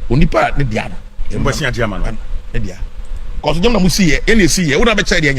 onipa ne dia no mbo sia chairman ne dia cause nyam na mu see ye see ye wo na be che dia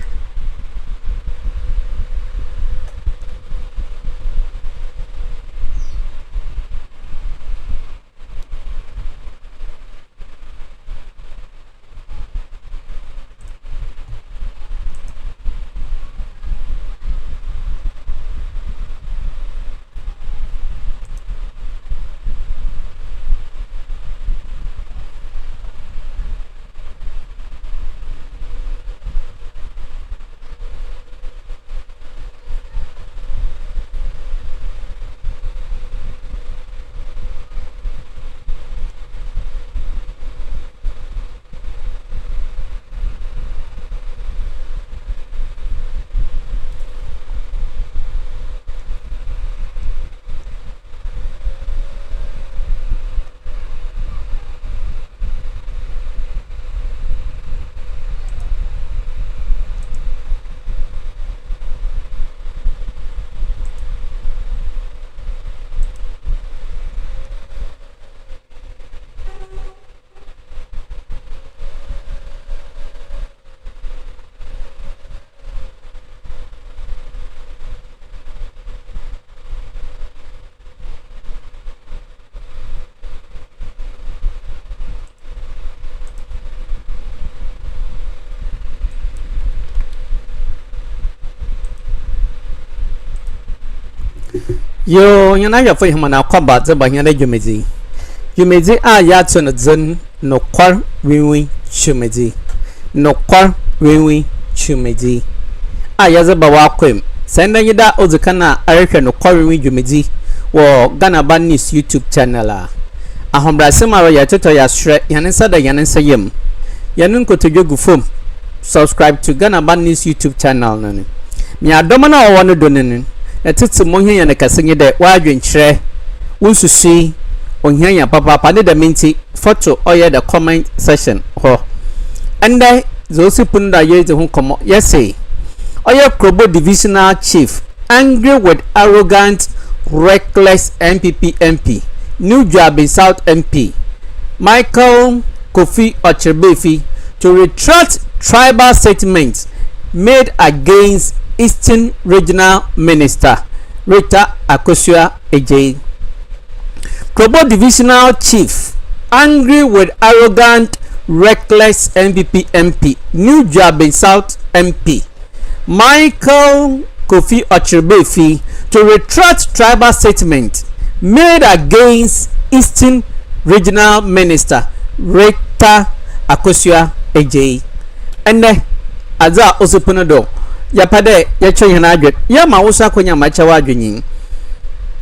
Yo, yana ya fahimta na kwamba zaba yana jumeji. Jumeji a ya tuna zan no kwar winwi chumeji. No kwar winwi chumeji. A ya zaba wa kwem. Sanda yida ozukana arike no kwar winwi jumeji. Wo Ghana Bad News YouTube channel a. Ahombra sema ya toto ya shre yanensa da yanensa yem. Yanun ko to jogu fom. Subscribe to Ghana Bad News YouTube channel nani. Mi adoma na wonu donene. Na titi monhia ya nakasenye de wadwenkyerɛ unsusi onhia ya papa ne da minti photo oye the comment section ho ande zosi punda yeze hu komo yesi oye Krobo divisional chief angry with arrogant reckless MP New Job South MP Michael Kofi Okyere to retract tribal statements made against Eastern Regional Minister Rita Akosua Ejei. Krobo Divisional Chief angry with arrogant, reckless MP New Job South MP Michael Kofi Okyere to retract tribal statement made against Eastern Regional Minister Rita Akosua Ejei. And aza osoponodo yapade yacho yana adwet yama wosa konya macha wadwenyin.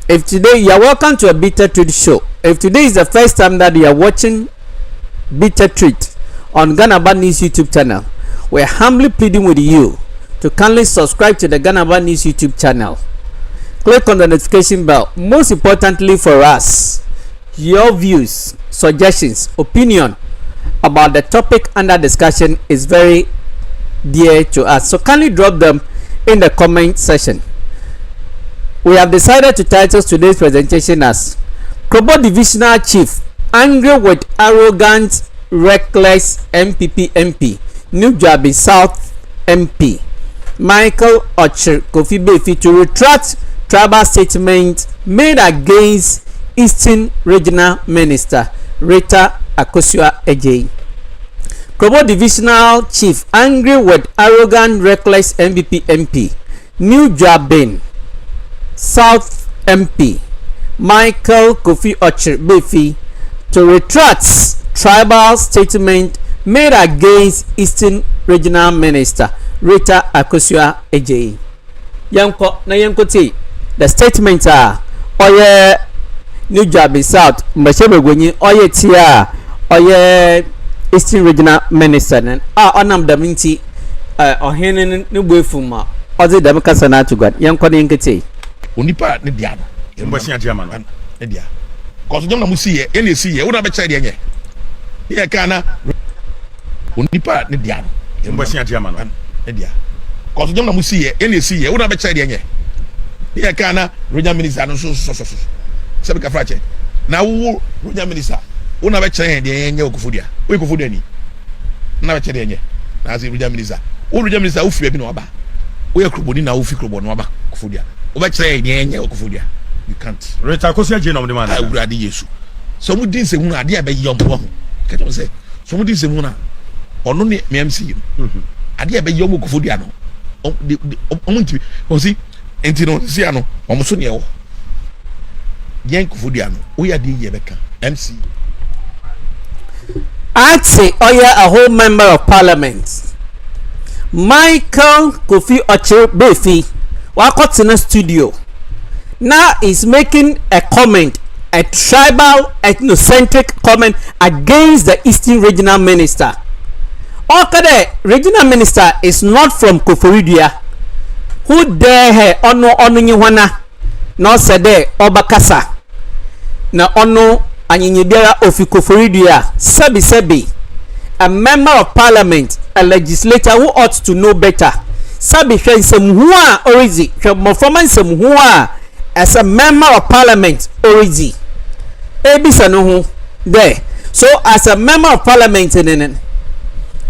If today you are welcome to a Bitter Treat show, if today is the first time that you are watching Bitter Treat on Ghana Bad News YouTube channel, we are humbly pleading with you to kindly subscribe to the Ghana Bad News YouTube channel. Click on the notification bell. Most importantly for us, your views, suggestions, opinion about the topic under discussion is very dear to us, so kindly drop them in the comment section. We have decided to title today's presentation as Krobo Divisional Chief angry with arrogant, reckless MP New Job South MP Michael Okyere Kofi to retract tribal statement made against Eastern Regional Minister Rita Akosua Ejei. Krobo Divisional Chief angry with arrogant, reckless MP New Job South MP Michael Kofi Okyere to retract tribal statement made against Eastern Regional Minister Rita Akosua Ejei. Yanko ti the statement oye New Job South mbashebe gwenyi oye tia oye Eastern Regional Minister nen onam da minti ohene ne boefuma ozi da mekasa na atugwan yanko ne nkete onipa ne dia no mbo sia chairman ne dia cause nyam na mu see ye see ye wo na be che dia nye ye kana onipa ne dia no mbo sia chairman ne dia cause nyam na mu see ye wo na be che dia nye ye kana regional minister no so se be ka frache na wo regional minister Una be chere de enye okufudia. We okufudia ni. Na be chere enye. Na as regional minister. O regional minister wo fi bi na oba. We Krobo ni na wo fi Krobo na oba okufudia. O be chere de enye okufudia. You can't. Rita Kosia Jane of the man. I would adi Yesu. So mu din se mu na ade abe yom ho. Ka to say. So mu din se mu na ono ni MC. Ade abe yom okufudia no. Omunti. O si enti no si ano. Omo so ne e wo. Yen okufudia no. O ya di ye beka. MC. I'd say a whole member of parliament. Michael Kofi Okyere Baafi wakot in a studio. Now is making a comment, a tribal, ethnocentric comment against the Eastern Regional Minister. Okay, regional minister is not from Koforidua. Who dare her ono nyiwana? No said there Obakasa. Na ono anyinyibiara ofi Koforidua. Sebi. A member of parliament, a legislator who ought to know better. Sabi hwe nsem orizi. Hwe mofoma nsem as a member of parliament orizi. Ebisa no ho there. So as a member of parliament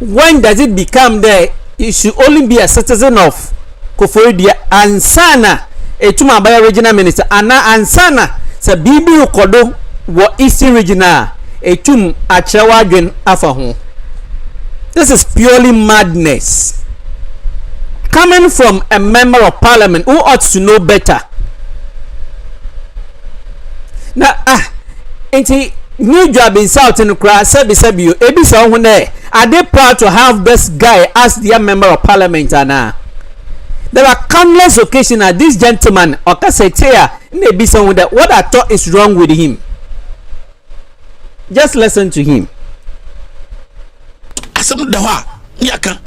when does it become there? You should only be a citizen of Koforidua. Ansana etuma by regional minister ana ansana sa bibi ukodo wo Eastern Regional etum achewa adwen afa ho. This is purely madness coming from a member of parliament who ought to know better. Now enti new job in South in Kra sebi you ebisa ho there. Are they proud to have this guy as their member of parliament ana? There are countless occasions that this gentleman Okasetea nebisa ho that what I thought is wrong with him. Just listen to him. Asem da wa nyaka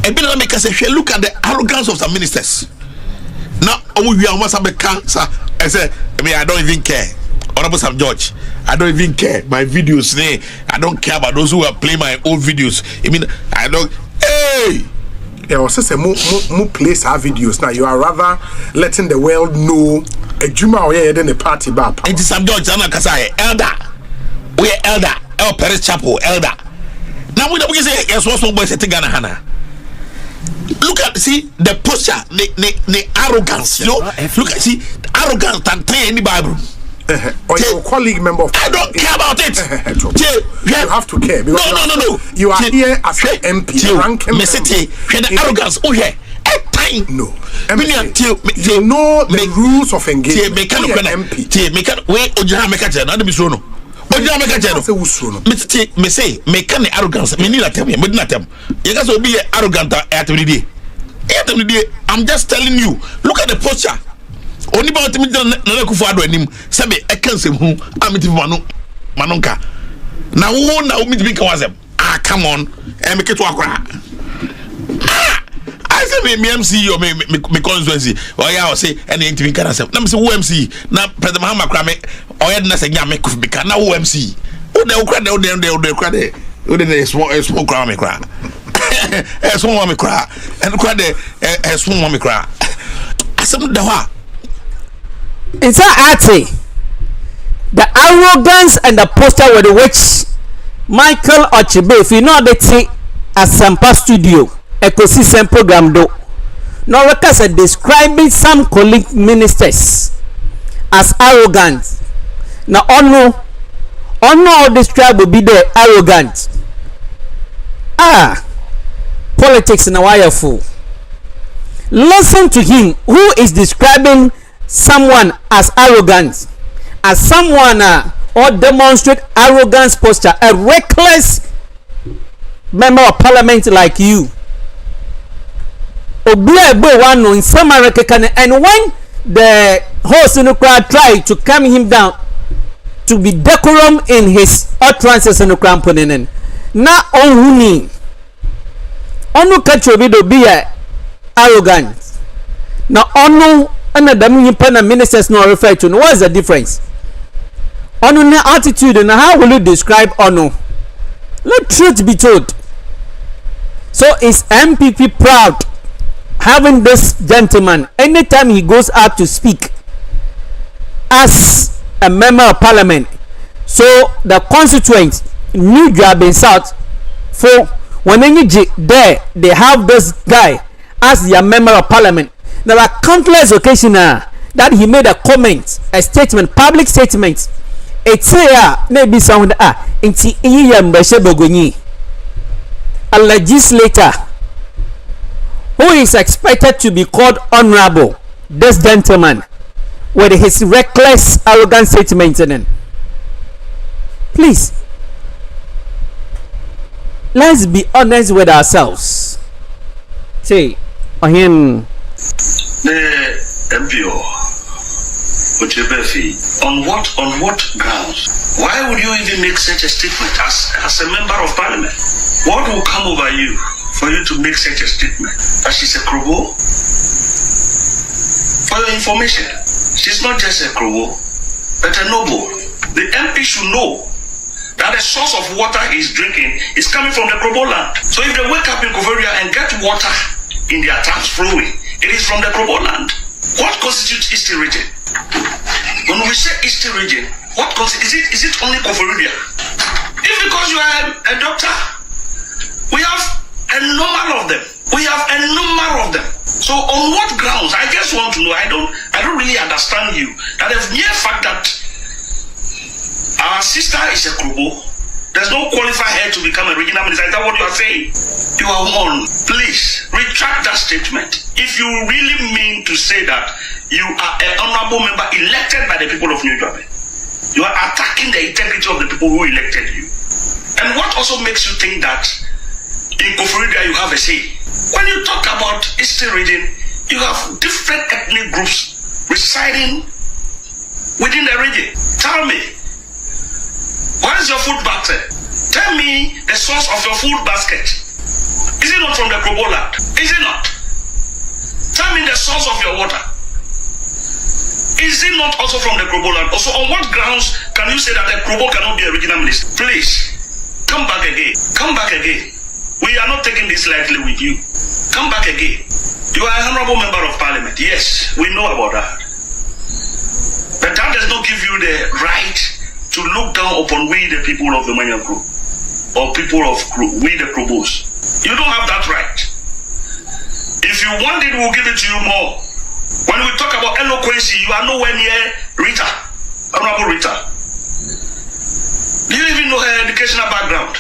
e bi na make say look at the arrogance of some ministers. Now omo wi am wasa be cancer I say I don't even care. Honorable Sam George, I don't even care. My videos, I don't care about those who are playing my old videos. I mean, I don't. Hey! Yeah, also say more place our videos now. You are rather letting the world know a Juma or yeah, then a party bar. It is Sam George, I'm Kasai, elder. We are elder, El Perez Chapel, elder. Now we don't say yes, what's one boy setting Ghana Hana. Look at see the posture, the arrogance, you know. Look at see arrogance and tell any Bible. Or your colleague member of I don't care about it. You have to care. No. You are here as an MP. The arrogance. Oh yeah. No. You know the rules of engagement. MP. Wait, Oja make a channel. Not be so no. Oja make a channel. Me say, make an arrogance. Me need a tell me. Me not tell. You guys will be arrogant at every day. I'm just telling you. Look at the posture. Only about me na kufuado enim sabe ekanse hu amiti manonka na wo na umiti bika wasem come on make it akra I say me MC or me constituency or ya say any interview can say na me say MC na president Mahama kra me or ya na say nya me kuf bika na MC o de kra de o kra de o de small kra me kra small me kra and kra de small me kra asem da wa. It's the arrogance and the posture with which Michael Okyere, if you know they say a Sampa studio, ecosystem program do, no records are describing some colleague ministers as arrogant. Now, all this tribe will be there arrogant. Politics in a wire fool. Listen to him who is describing someone as arrogant, as someone or demonstrate arrogance posture, a reckless member of parliament like you. And when the host in the crowd tried to calm him down to be decorum in his utterances in the crowd, na only onu kachobido be arrogant. Na onu and the ministers no refer to. What is the difference? Ono na attitude and how will you describe ono? Let truth be told. So is MPP proud having this gentleman anytime he goes out to speak as a member of parliament So the constituent New Dwaben South for when there they have this guy as their member of parliament. There are countless occasions that he made a comment, a statement, public statement. It's maybe sound a legislator who is expected to be called honorable, this gentleman with his reckless, arrogant statement. Please, let's be honest with ourselves. Say, on him. The MPO, Baafi, on what grounds? Why would you even make such a statement as a member of parliament? What will come over you for you to make such a statement? That she's a Krobo? For your information, she's not just a Krobo, but a noble. The MP should know that the source of water he's drinking is coming from the Krobo land. So if they wake up in Koforia and get water in their taps flowing, it is from the Krobo land. What constitutes Eastern region? When we say Eastern region, what is it only Koforia? If because you are a doctor, we have a number of them. So on what grounds? I just want to know. I don't really understand you. That the mere fact that our sister is a Krobo does not qualify her to become a regional minister. Is that what you are saying? You are warned. Please retract that statement. If you really mean to say that you are an honorable member elected by the people of New Dwaben, you are attacking the integrity of the people who elected you. And what also makes you think that in Koforia you have a say? When you talk about Eastern region, you have different ethnic groups residing within the region. Tell me, what is your food basket? Tell me the source of your food basket. Is it not from the Krobo land? Is it not? Tell me the source of your water. Is it not also from the Krobo land? Also, on what grounds can you say that the Krobo cannot be a regional minister? Please, come back again. Come back again. We are not taking this lightly with you. Come back again. You are an honorable member of parliament. Yes, we know about that. But that does not give you the right to look down upon we the people of the Manya group or people of we the Krobos. You don't have that right. If you want it, we'll give it to you more. When we talk about eloquence, you are nowhere near Rita, Honorable Rita. Do you even know her educational background?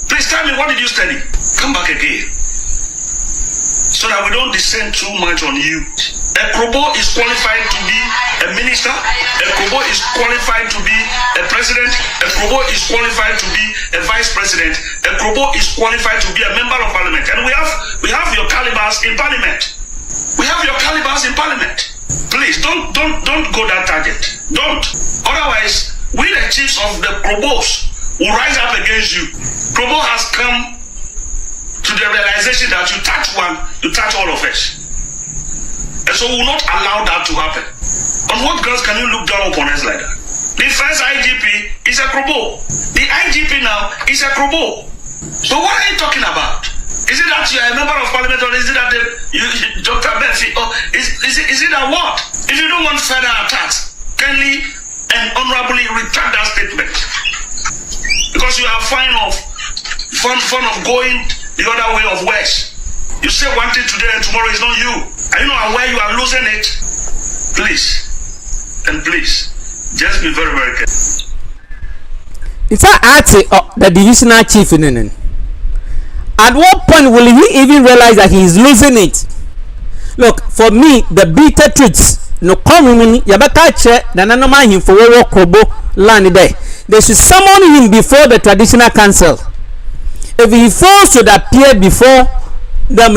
Please tell me, what did you study? Come back again, so that we don't descend too much on you. A Krobo is qualified to be a minister. A Krobo is qualified to be a president. A Krobo is qualified to be a vice president. A Krobo is qualified to be a member of parliament. And we have your calibers in parliament. We have your calibers in parliament. Please don't go that target. Don't. Otherwise, we the chiefs of the Krobos will rise up against you. Krobo has come to the realization that you touch one, you touch all of us. And so we will not allow that to happen. On what grounds can you look down upon us like that? The first IGP is a Krobo. The IGP now is a Krobo. So what are you talking about? Is it that you are a member of parliament, or is it that Dr. Baafi, or is it that what? If you don't want further attacks, kindly and honorably retract that statement. Because you are fond of going the other way of words. You say one thing today and tomorrow is not you. Are you not aware you are losing it? Please, and please, just be very, very careful. It's the divisional chief in it. At what point will he even realize that he is losing it? Look, for me, the bitter truths, no coming, Yabaka chair, the nanoma him for Krobo land there. They should summon him before the traditional council. If he fails to appear before them,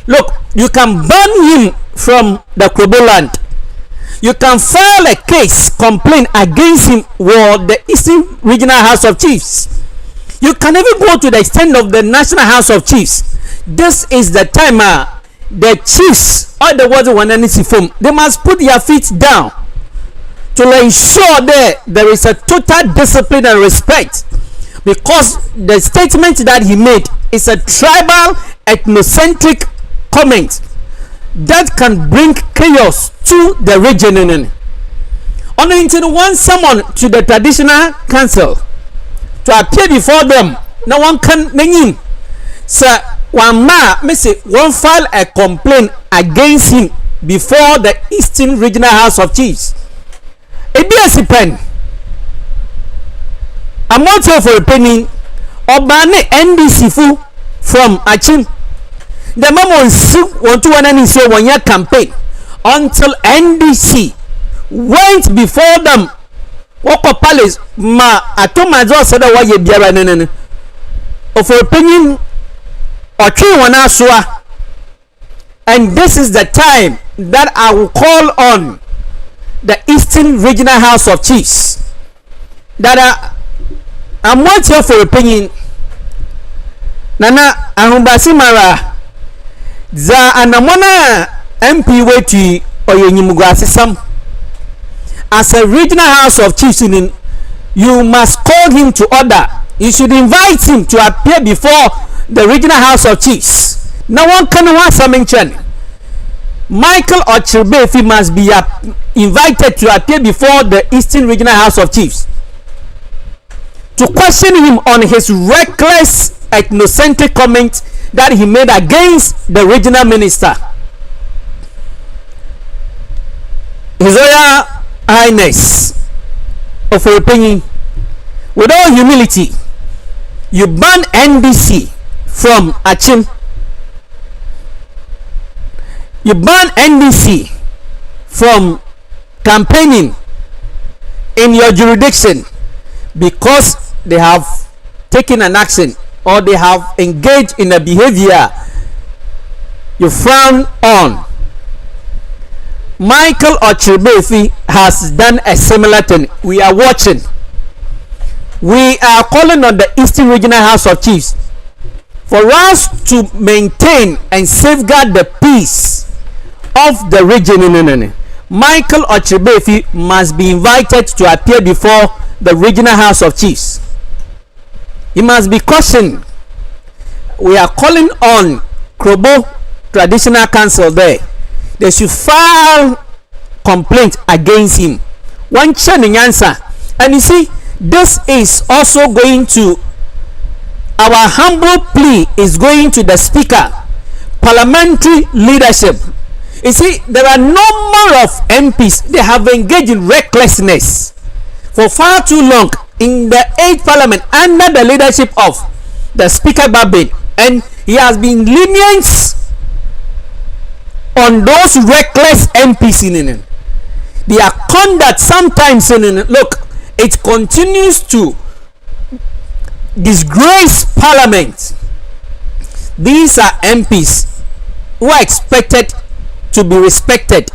look, you can ban him from the Krobo land. You can file a case, complaint against him with the Eastern Regional House of Chiefs. You can even go to the extent of the National House of Chiefs. This is the time the chiefs, all the ones who want form, they must put their feet down to ensure that there is a total discipline and respect, because the statement that he made is a tribal, ethnocentric comment that can bring chaos to the region. On the one summon to the traditional council to appear before them. No one can name him. Sir, one man may say one file a complaint against him before the Eastern Regional House of Chiefs. A BSc pen. I'm not here for a penny. Obane NDC fu from Achim. The mama want to one say 1 year campaign until NDC went before them. Woko palace ma atomazo said that why you biara nene. Of opinion or tree one aswa. And this is the time that I will call on the Eastern Regional House of Chiefs that I'm not here for opinion. Nana ahumbasi mara za anamona MP weti oyenyimugwasi sam. As a regional house of chiefs, you must call him to order. You should invite him to appear before the regional house of chiefs. No one can want some mention. Michael Okyere must be invited to appear before the Eastern Regional House of Chiefs to question him on his reckless ethnocentric comment that he made against the regional minister. His Royal Highness of your opinion, with all humility, you ban NDC from Achim. You ban NDC from campaigning in your jurisdiction because they have taken an action or they have engaged in a behavior you frown on. Michael Okyere has done a similar thing. We are watching. We are calling on the Eastern Regional House of Chiefs for us to maintain and safeguard the peace of the region. Michael Okyere must be invited to appear before the Regional House of Chiefs. He must be cautioned. We are calling on Krobo Traditional Council there. They should file complaint against him. One churning answer. And you see, this is also going to, our humble plea is going to the Speaker, parliamentary leadership. You see, there are a number of MPs, they have engaged in recklessness for far too long in the 8th Parliament under the leadership of the Speaker Baafi, and he has been lenient on those reckless MPs in their conduct. Sometimes look, it continues to disgrace Parliament. These are MPs who are expected to be respected,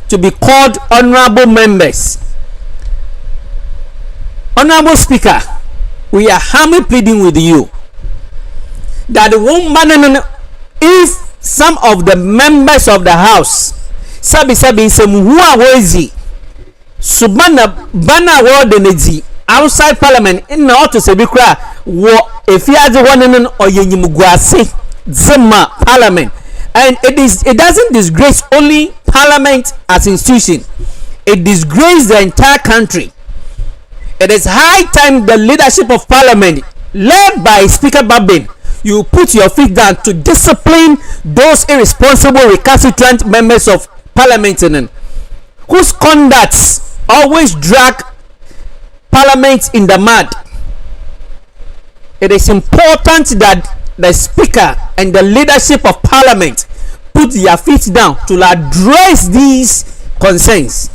to be called honorable members. Honorable Speaker, we are humbly pleading with you that the woman, if some of the members of the house sabi semuhua wezi subana bana word outside Parliament in na auto se bikra wo efiaje wonen oyenyimguase zema Parliament, and it doesn't disgrace only Parliament as institution, it disgraces the entire country. It is high time the leadership of Parliament led by Speaker Baafi, you put your feet down to discipline those irresponsible recalcitrant members of Parliament whose conducts always drag Parliament in the mud. It is important that the Speaker and the leadership of Parliament put their feet down to address these concerns.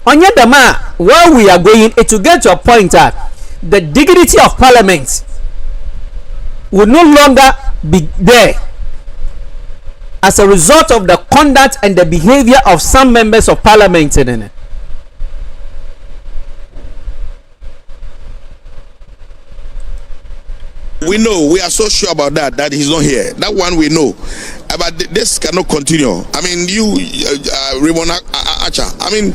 On Yadama, where we are going, it will get to a point that the dignity of Parliament will no longer be there as a result of the conduct and the behavior of some members of Parliament. We know, we are so sure about that he's not here. That one we know. But this cannot continue. I mean, Rimona Acha, I mean,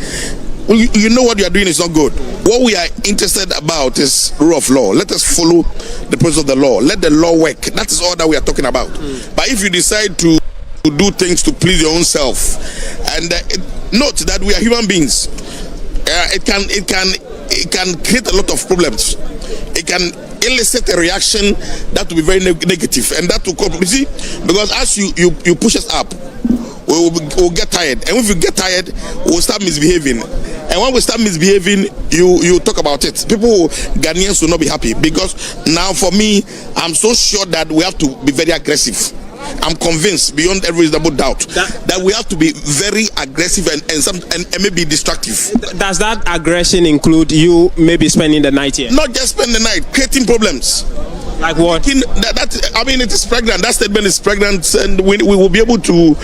you know what you are doing is not good. What we are interested about is rule of law. Let us follow the principles of the law. Let the law work. That is all that we are talking about. But if you decide to do things to please your own self, and note that we are human beings, it can create a lot of problems. It can elicit a reaction that will be very negative, and that will come. You see, because as you push us up, we'll get tired, and if you get tired, we'll start misbehaving. And when we start misbehaving, you talk about it. Ghanaians will not be happy, because now for me, I'm so sure that we have to be very aggressive. I'm convinced beyond every reasonable doubt that we have to be very aggressive and maybe destructive. Does that aggression include you maybe spending the night here? Not just spend the night, creating problems. Like what? I mean, it is pregnant. That statement is pregnant, and we will be able to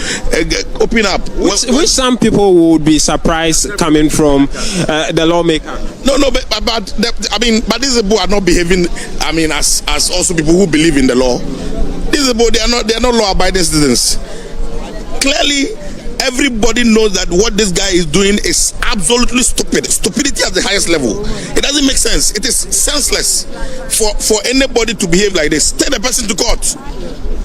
open up. Which some people would be surprised coming from the lawmaker. No, but these people are not behaving. I mean, as also people who believe in the law. These people, they are not law-abiding citizens. Clearly, everybody knows that what this guy is doing is absolutely stupid. Stupidity at the highest level. It doesn't make sense. It is senseless for anybody to behave like this. Take the person to court.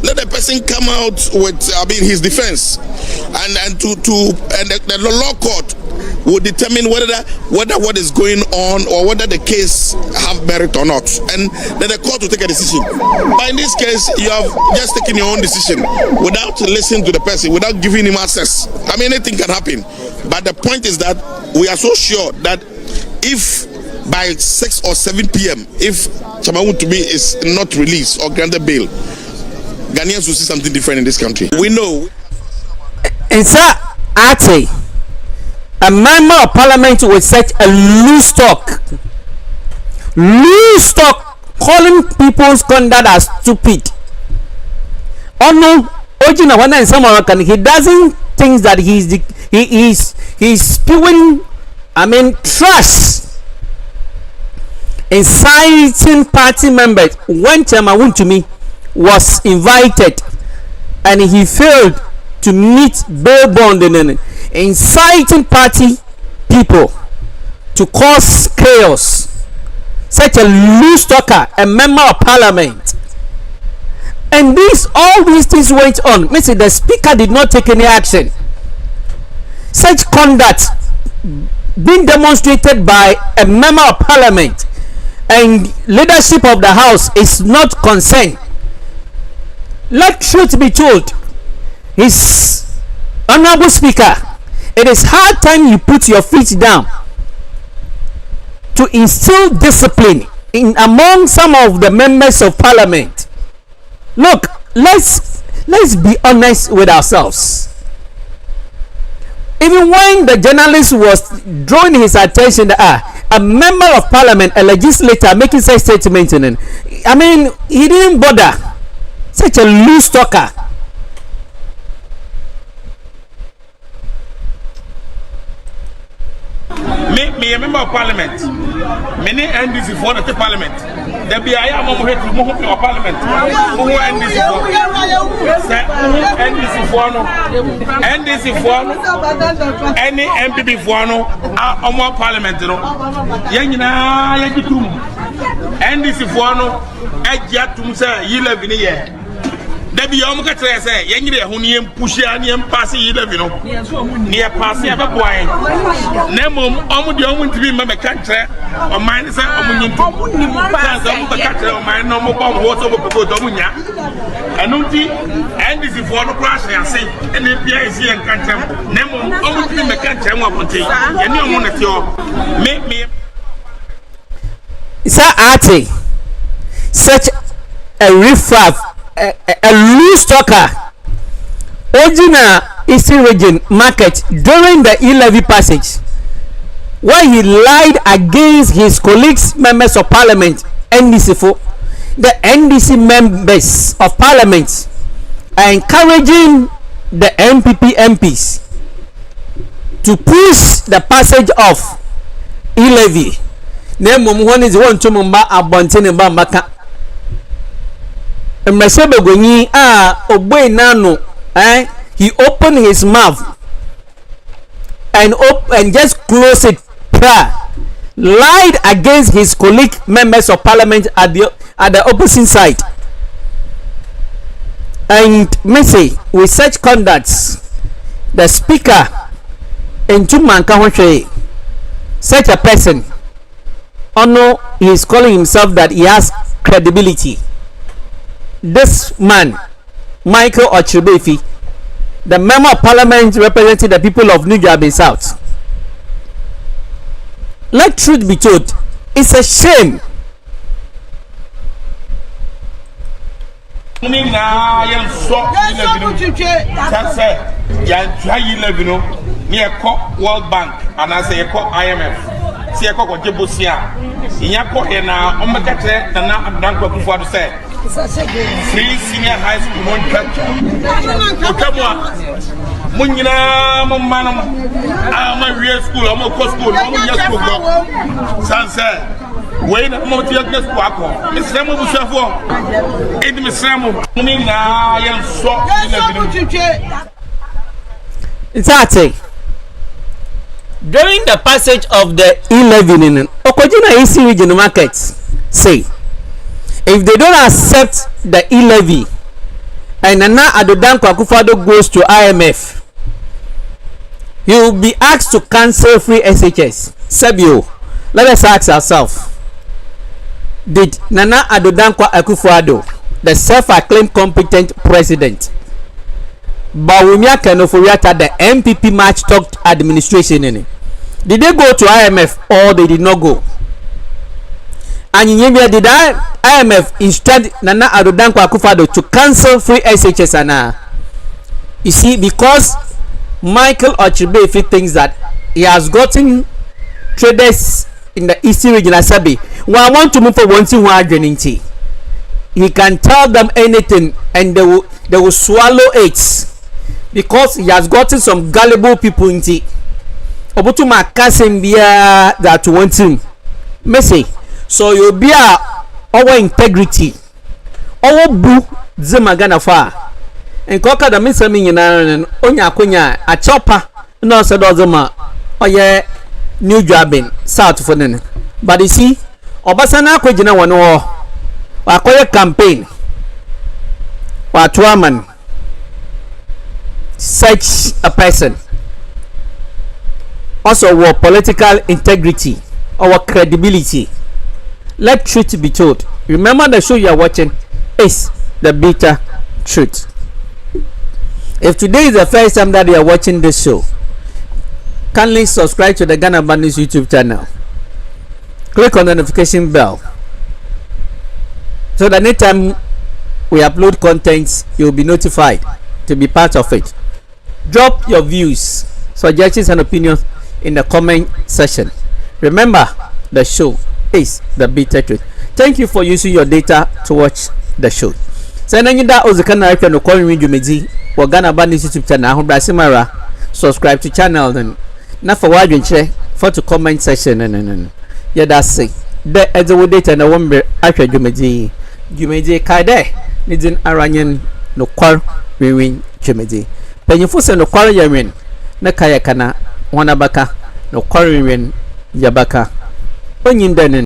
Let the person come out with his defense, and the law court will determine whether what is going on or whether the case have merit or not, and then the court will take a decision. But in this case, you have just taken your own decision without listening to the person, without giving him access. I mean, anything can happen. But the point is that we are so sure that if by 6 or 7 p.m., if Chamawuntumi is not released or granted bail, Ghanaians will see something different in this country. We know. And sir, Ate, a member of parliament with such a loose talk, calling people's conduct as stupid. Oh no, Ojina Wana and someone can, he doesn't think that he's spewing, trust, inciting party members. When Chamawuntumi was invited and he failed to meet bail bond, and inciting party people to cause chaos. Such a loose talker, a member of parliament, and all these things went on. Mr. The speaker did not take any action. Such conduct being demonstrated by a member of parliament and leadership of the house is not concerned. Let truth be told, his honorable speaker, it is hard time you put your feet down to instill discipline among some of the members of parliament. Look, let's be honest with ourselves. Even when the journalist was drawing his attention that a member of parliament, a legislator, making such statement, he didn't bother. Such a loose talker. Me a member of parliament. Many NDC for the parliament. There be I am on the parliament. Who NDC for any MPP for no parliament. Yangina Yakitum NDC for no Ajatum say you live in a year. There be Yamaka say, Yangi, who Pushian passing you live near passing a boy. Nemo, to be my country, or mine is a country, or my normal bomb water over Domunia. And Nuti, and this is for the crash and say, and the PIC and country. Nemo, almost in the country, and you want to make me. Sir Ate, such a riffraff. A loose talker. Ojina Eastern Region Market during the e-levy passage, where he lied against his colleagues, members of parliament, NDC for the NDC members of parliament are encouraging the MPP MPs to push the passage of e-levy. Name one is one to Mumba Abontin and Bambaka. Mresebe Ogbe Nano, he opened his mouth and just closed it. Lied against his colleague members of parliament at the opposite side. And Messi, with such conducts, the speaker in Tumanka such a person, he is calling himself that he has credibility. This man, Michael Okyere, the member of parliament representing the people of New Jersey South. Let truth be told, it's a shame. World Bank and I say IMF. See a cock Jibusia. In Yako na Omagate and now Danko before to say free senior high school one culture. Munina Manam, I'm a real school, I'm a school, I'm a school. Sunset. Wait a moment, you're just Quaco. Miss Samuel Bushafo. It Miss Samuel. Munina, I am so. It's hard. During the passage of the e-levy in Okojina EC regional markets say if they don't accept the e-levy and Nana Addo Dankwa Akufo-Addo goes to IMF, he will be asked to cancel free SHS. Sebio, let us ask ourselves, did Nana Addo Dankwa Akufo-Addo, the self-acclaimed competent president, Bawumia Kenoforiata, the MPP match talked administration in it, did they go to IMF or they did not go? And in Yemia, did IMF instruct Nana Addo Dankwa Akufo-Addo to cancel free SHS? And you see, because Michael Okyere thinks that he has gotten traders in the Eastern region as Sabi. When I want to move for one thing, he can tell them anything and they will swallow it. Because he has gotten some gullible people in the Obutuma Kasembia that want him. Messi. So you'll be our integrity. Our boo Zemagana far. And Coca the Miss Onya Kunya a chopper no said Ozoma or yeah New Jabin South for then. But you see, Obasana Kujina one or a campaign. What woman? Such a person also war political integrity or credibility. Let truth be told. Remember, the show you are watching is the bitter truth. If today is the first time that you are watching this show, kindly subscribe to the Ghana Bandits YouTube channel. Click on the notification bell so that anytime we upload contents, you will be notified to be part of it. Drop your views, suggestions and opinions in the comment section. Remember, the show is the bitter truth. Thank you for using your data to watch the show. Send any that was the kind of no calling me Jumedi or Ghana Bandits YouTube channel. I hope Brasimara subscribe to channel and not for what you share for to comment section and yeah, that's it. The other data and the one after Jumedi Kaide needing Aranyan no quar win Jumedi. Penyefo se no kware yawin na kaya kana wana baka no kware win yabaka onyin danin